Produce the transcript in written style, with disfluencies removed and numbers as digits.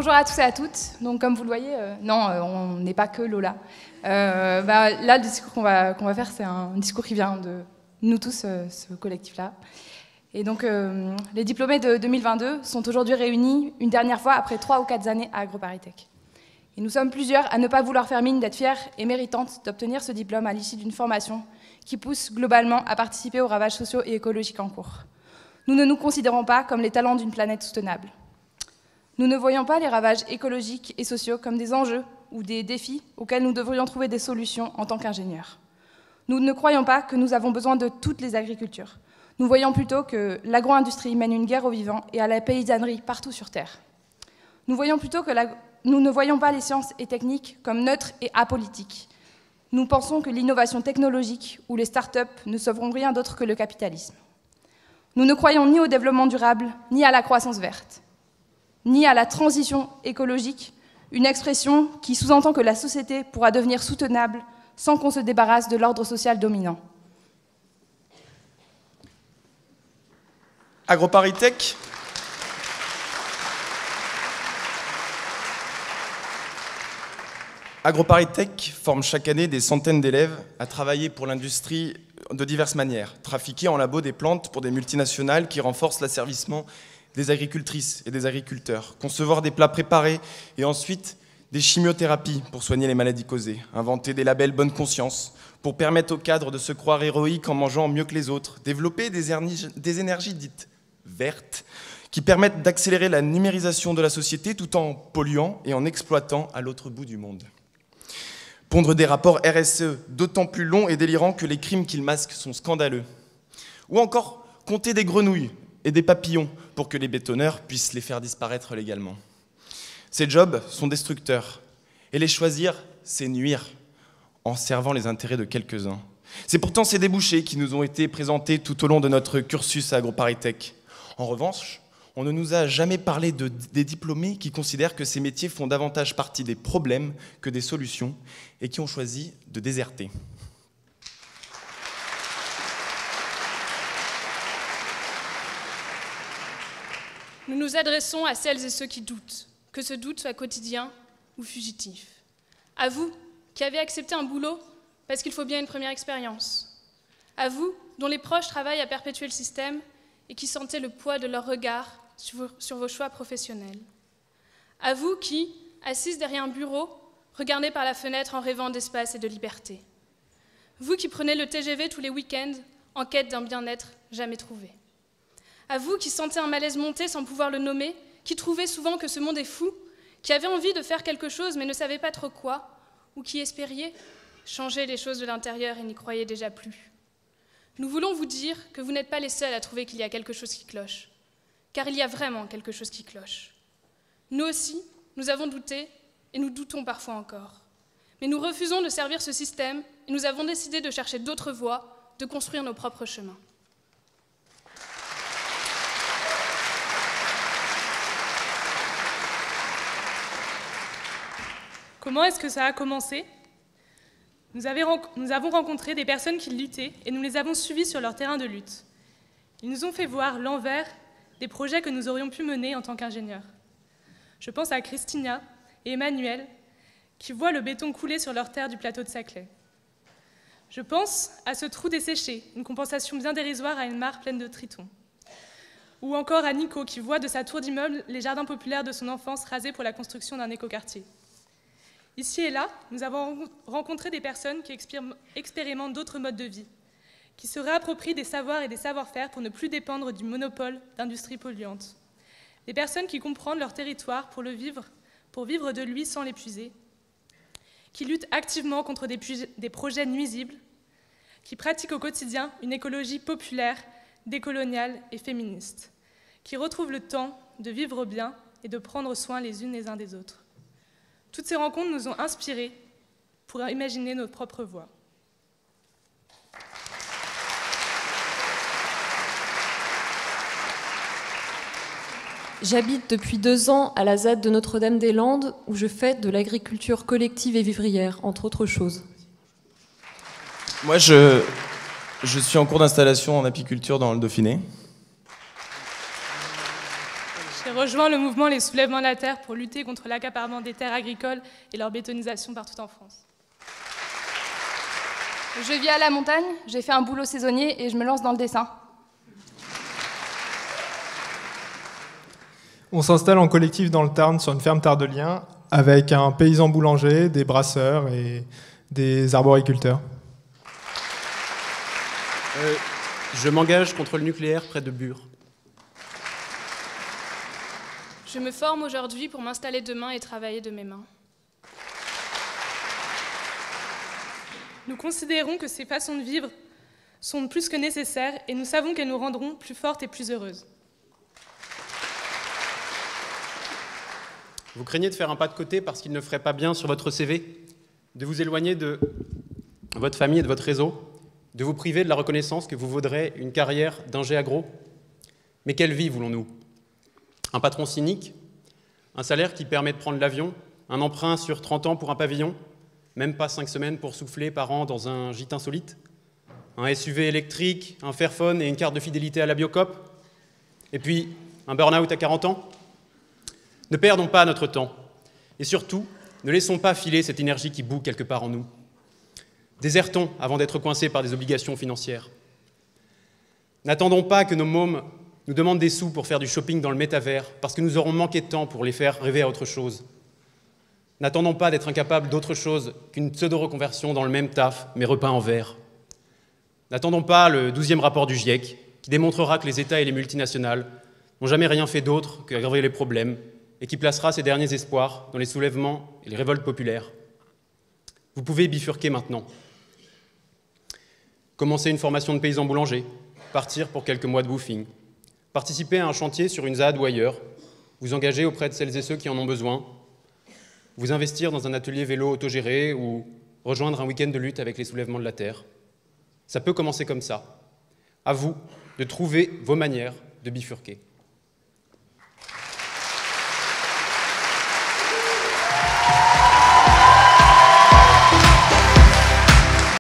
bonjour à tous et à toutes. Donc, comme vous le voyez, on n'est pas que Lola. Là, le discours qu'on va faire, c'est un discours qui vient de nous tous, ce collectif-là. Et donc, les diplômés de 2022 sont aujourd'hui réunis une dernière fois après 3 ou 4 années à AgroParisTech. Et nous sommes plusieurs à ne pas vouloir faire mine d'être fiers et méritantes d'obtenir ce diplôme à l'issue d'une formation qui pousse globalement à participer aux ravages sociaux et écologiques en cours. Nous ne nous considérons pas comme les talents d'une planète soutenable. Nous ne voyons pas les ravages écologiques et sociaux comme des enjeux ou des défis auxquels nous devrions trouver des solutions en tant qu'ingénieurs. Nous ne croyons pas que nous avons besoin de toutes les agricultures. Nous voyons plutôt que l'agro-industrie mène une guerre aux vivants et à la paysannerie partout sur Terre. Nous ne voyons pas les sciences et techniques comme neutres et apolitiques. Nous pensons que l'innovation technologique ou les start-up ne sauveront rien d'autre que le capitalisme. Nous ne croyons ni au développement durable, ni à la croissance verte, ni à la transition écologique, une expression qui sous-entend que la société pourra devenir soutenable sans qu'on se débarrasse de l'ordre social dominant. AgroParisTech forme chaque année des centaines d'élèves à travailler pour l'industrie de diverses manières. Trafiquer en labo des plantes pour des multinationales qui renforcent l'asservissement des agricultrices et des agriculteurs. Concevoir des plats préparés et ensuite des chimiothérapies pour soigner les maladies causées. Inventer des labels bonne conscience pour permettre aux cadres de se croire héroïques en mangeant mieux que les autres. Développer des énergies dites vertes qui permettent d'accélérer la numérisation de la société tout en polluant et en exploitant à l'autre bout du monde. Pondre des rapports RSE d'autant plus longs et délirants que les crimes qu'ils masquent sont scandaleux. Ou encore compter des grenouilles et des papillons pour que les bétonneurs puissent les faire disparaître légalement. Ces jobs sont destructeurs et les choisir, c'est nuire en servant les intérêts de quelques-uns. C'est pourtant ces débouchés qui nous ont été présentés tout au long de notre cursus à AgroParisTech. En revanche, on ne nous a jamais parlé des diplômés qui considèrent que ces métiers font davantage partie des problèmes que des solutions et qui ont choisi de déserter. Nous nous adressons à celles et ceux qui doutent, que ce doute soit quotidien ou fugitif. À vous, qui avez accepté un boulot parce qu'il faut bien une première expérience. À vous, dont les proches travaillent à perpétuer le système et qui sentez le poids de leur regard sur vos choix professionnels. À vous qui, assises derrière un bureau, regardez par la fenêtre en rêvant d'espace et de liberté. Vous qui prenez le TGV tous les week-ends en quête d'un bien-être jamais trouvé. À vous qui sentez un malaise monter sans pouvoir le nommer, qui trouvez souvent que ce monde est fou, qui avez envie de faire quelque chose mais ne savez pas trop quoi, ou qui espériez changer les choses de l'intérieur et n'y croyez déjà plus. Nous voulons vous dire que vous n'êtes pas les seuls à trouver qu'il y a quelque chose qui cloche, car il y a vraiment quelque chose qui cloche. Nous aussi, nous avons douté et nous doutons parfois encore. Mais nous refusons de servir ce système et nous avons décidé de chercher d'autres voies, de construire nos propres chemins. Comment est-ce que ça a commencé ? Nous avons rencontré des personnes qui luttaient et nous les avons suivis sur leur terrain de lutte. Ils nous ont fait voir l'envers des projets que nous aurions pu mener en tant qu'ingénieurs. Je pense à Christina et Emmanuel qui voient le béton couler sur leur terre du plateau de Saclay. Je pense à ce trou desséché, une compensation bien dérisoire à une mare pleine de tritons. Ou encore à Nico qui voit de sa tour d'immeuble les jardins populaires de son enfance rasés pour la construction d'un écoquartier. Ici et là, nous avons rencontré des personnes qui expérimentent d'autres modes de vie, qui se réapproprient des savoirs et des savoir-faire pour ne plus dépendre du monopole d'industries polluantes. Des personnes qui comprennent leur territoire pour vivre de lui sans l'épuiser, qui luttent activement contre des projets nuisibles, qui pratiquent au quotidien une écologie populaire, décoloniale et féministe, qui retrouvent le temps de vivre bien et de prendre soin les unes les uns des autres. Toutes ces rencontres nous ont inspirés pour imaginer notre propre voie. J'habite depuis 2 ans à la ZAD de Notre-Dame-des-Landes où je fais de l'agriculture collective et vivrière, entre autres choses. Moi, je suis en cours d'installation en apiculture dans le Dauphiné. Je rejoint le mouvement Les Soulèvements de la Terre pour lutter contre l'accaparement des terres agricoles et leur bétonisation partout en France. Je vis à la montagne, j'ai fait un boulot saisonnier et je me lance dans le dessin. On s'installe en collectif dans le Tarn sur une ferme tardelien avec un paysan boulanger, des brasseurs et des arboriculteurs. Je m'engage contre le nucléaire près de Bure. Je me forme aujourd'hui pour m'installer demain et travailler de mes mains. Nous considérons que ces façons de vivre sont plus que nécessaires et nous savons qu'elles nous rendront plus fortes et plus heureuses. Vous craignez de faire un pas de côté parce qu'il ne ferait pas bien sur votre CV, de vous éloigner de votre famille et de votre réseau, de vous priver de la reconnaissance que vous vaudrez une carrière d'ingé agro. Mais quelle vie voulons-nous? Un patron cynique? Un salaire qui permet de prendre l'avion? Un emprunt sur 30 ans pour un pavillon? Même pas 5 semaines pour souffler par an dans un gîte insolite? Un SUV électrique, un Fairphone et une carte de fidélité à la Biocop? Et puis, un burn-out à 40 ans? Ne perdons pas notre temps. Et surtout, ne laissons pas filer cette énergie qui bout quelque part en nous. Désertons avant d'être coincés par des obligations financières. N'attendons pas que nos mômes nous demandent des sous pour faire du shopping dans le métavers, parce que nous aurons manqué de temps pour les faire rêver à autre chose. N'attendons pas d'être incapables d'autre chose qu'une pseudo-reconversion dans le même taf, mais repeint en vert. N'attendons pas le 12e rapport du GIEC, qui démontrera que les États et les multinationales n'ont jamais rien fait d'autre qu'aggraver les problèmes, et qui placera ses derniers espoirs dans les soulèvements et les révoltes populaires. Vous pouvez bifurquer maintenant. Commencer une formation de paysan boulanger, partir pour quelques mois de woofing, participer à un chantier sur une ZAD ou ailleurs, vous engager auprès de celles et ceux qui en ont besoin, vous investir dans un atelier vélo autogéré ou rejoindre un week-end de lutte avec les soulèvements de la Terre. Ça peut commencer comme ça. À vous de trouver vos manières de bifurquer.